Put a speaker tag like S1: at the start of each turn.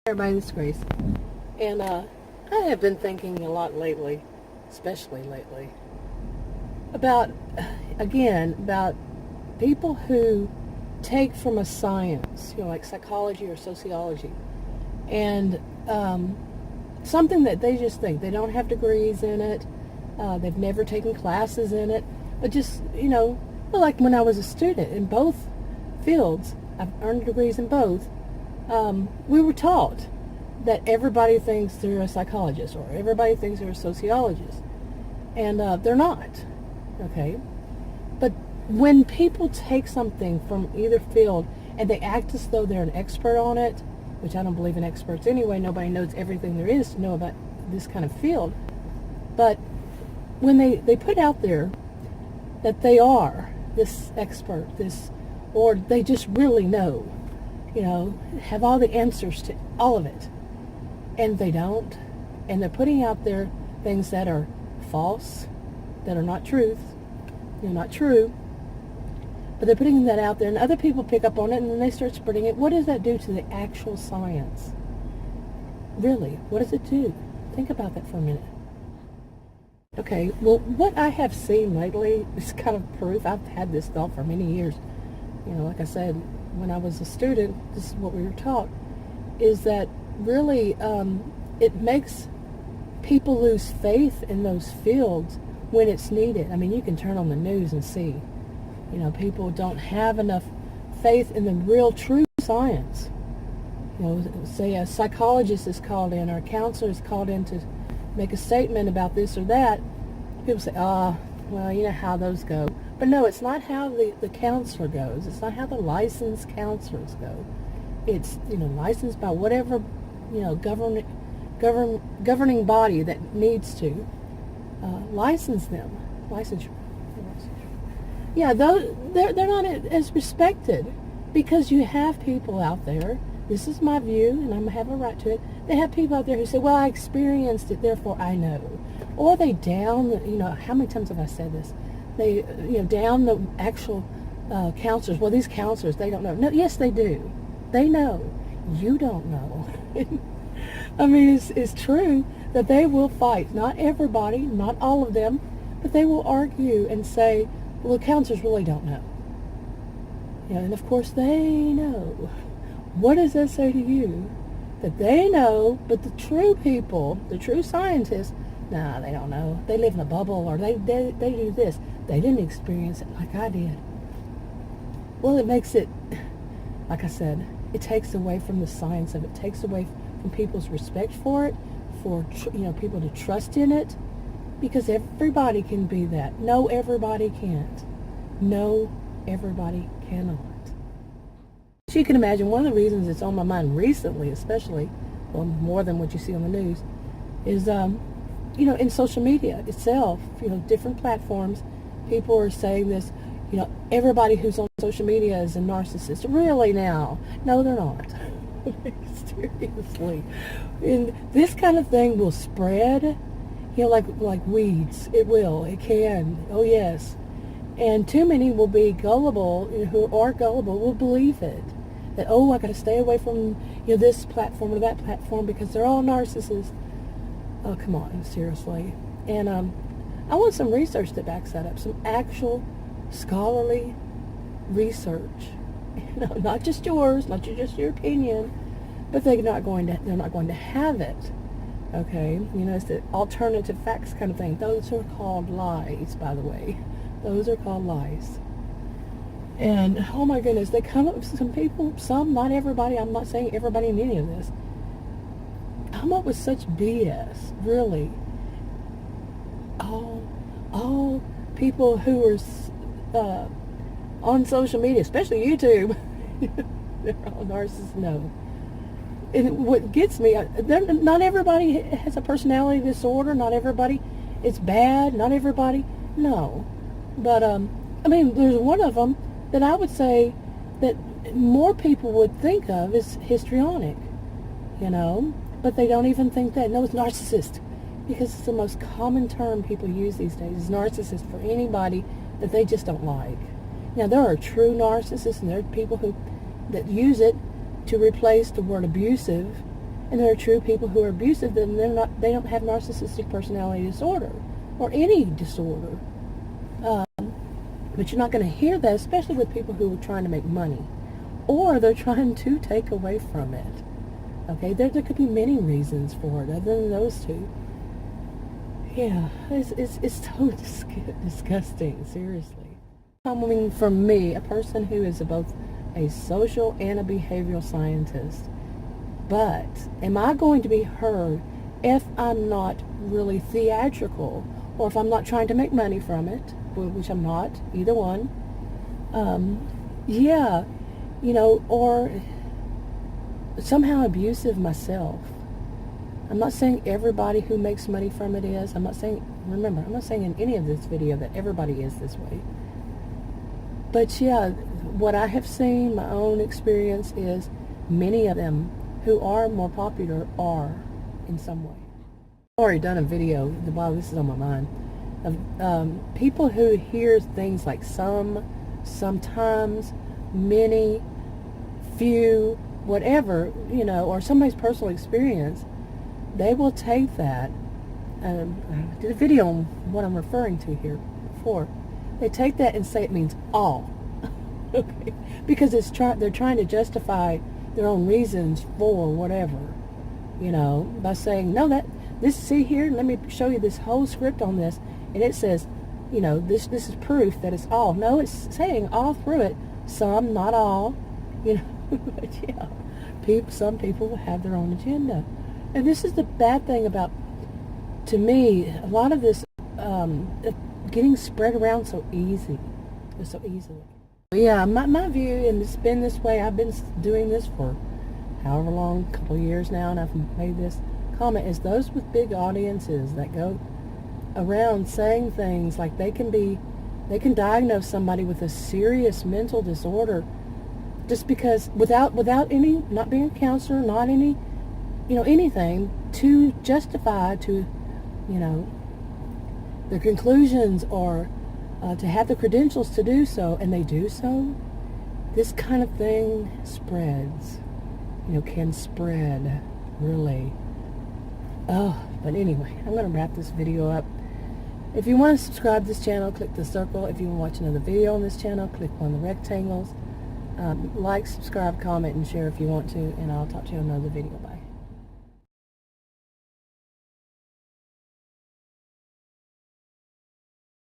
S1: Everybody, this is Grace. And I have been thinking a lot lately, especially lately, about people who take from a science, like psychology or sociology, and something that they just think. They don't have degrees in it. They've never taken classes in it. But just, like when I was a student in both fields, I've earned degrees in both. We were taught that everybody thinks they're a psychologist or everybody thinks they're a sociologist. And they're not. Okay? But when people take something from either field and they act as though they're an expert on it, which I don't believe in experts anyway, nobody knows everything there is to know about this kind of field. But when they put out there that they are this expert, or they just really know, have all the answers to all of it, and they don't, and they're putting out there things that are false, that are not truth, not true, but they're putting that out there, and other people pick up on it, and then they start spreading it. What does that do to the actual science? Really, what does it do? Think about that for a minute. Okay, well, what I have seen lately is kind of proof. I've had this thought for many years. Like I said, when I was a student, this is what we were taught, is that really it makes people lose faith in those fields when it's needed. I mean, you can turn on the news and see, people don't have enough faith in the real true science. Say a psychologist is called in or a counselor is called in to make a statement about this or that. People say, well, you know how those go. But no, it's not how the counselor goes. It's not how the licensed counselors go. It's, licensed by whatever, governing body that needs to license them. Licensure. Yeah, they're not as respected because you have people out there. This is my view, and I have a right to it. They have people out there who say, well, I experienced it, therefore I know. Or they down, how many times have I said this? They, down the actual counselors. Well, these counselors, they don't know. No, yes, they do. They know. You don't know. I mean, it's true that they will fight. Not everybody, not all of them, but they will argue and say, well, the counselors really don't know. And of course they know. What does that say to you? That they know, but the true people, the true scientists, nah, they don't know. They live in a bubble, or they do this. They didn't experience it like I did. Well, it makes it, like I said, it takes away from the science of it. It takes away from people's respect for it, for people to trust in it, because everybody can be that. No, everybody can't. No, everybody cannot. So you can imagine one of the reasons it's on my mind recently, especially, well, more than what you see on the news, is, in social media itself, different platforms, people are saying this, everybody who's on social media is a narcissist. Really now? No, they're not. Seriously. And this kind of thing will spread, like weeds. It will. It can. Oh, yes. And too many will be gullible, who are gullible, will believe it. That, I got to stay away from, this platform or that platform because they're all narcissists. Oh, come on, seriously. And I want some research that backs that up, some actual scholarly research. Not just yours, not just your opinion, but they're not going to have it. Okay, it's the alternative facts kind of thing. Those are called lies, by the way. Those are called lies. And, oh my goodness, they come up with some people, some, not everybody, I'm not saying everybody in any of this, come up with such BS, really. All people who are on social media, especially YouTube, they're all narcissists, no. And what gets me, not everybody has a personality disorder, not everybody, it's bad, not everybody, no. But, there's one of them that I would say that more people would think of as histrionic, but they don't even think that. No, it's narcissist, because it's the most common term people use these days, is narcissist for anybody that they just don't like. Now, there are true narcissists, and there are people that use it to replace the word abusive And there are true people who are abusive, and they don't have narcissistic personality disorder or any disorder. But you're not going to hear that, especially with people who are trying to make money, or they're trying to take away from it. Okay, there could be many reasons for it other than those two. Yeah, it's so disgusting, seriously. Coming from me, a person who is both a social and a behavioral scientist. But am I going to be heard if I'm not really theatrical, or if I'm not trying to make money from it, which I'm not, either one? Yeah, or somehow abusive myself. I'm not saying everybody who makes money from it is. I'm not saying in any of this video that everybody is this way. But yeah, what I have seen, my own experience is many of them who are more popular are in some way. I've already done a video, while this is on my mind, of people who hear things like some, sometimes, many, few, whatever, or somebody's personal experience. They will take that, I did a video on what I'm referring to here before. They take that and say it means all. Okay, because they're trying to justify their own reasons for whatever, by saying, no, see here, let me show you this whole script on this, and it says, this is proof that it's all. No, it's saying all through it, some, not all, but yeah, some people will have their own agenda. And this is the bad thing about, to me, a lot of this getting spread around so easily. Yeah, my view, and it's been this way, I've been doing this for however long, a couple of years now, and I've made this comment, is those with big audiences that go around saying things like they can diagnose somebody with a serious mental disorder just because, without any, not being a counselor, not any, anything to justify to, their conclusions, or to have the credentials to do so, and they do so. This kind of thing spreads, can spread, really. But anyway, I'm going to wrap this video up. If you want to subscribe to this channel, click the circle. If you want to watch another video on this channel, click on the rectangles. Like, subscribe, comment, and share if you want to, and I'll talk to you in another video. Bye.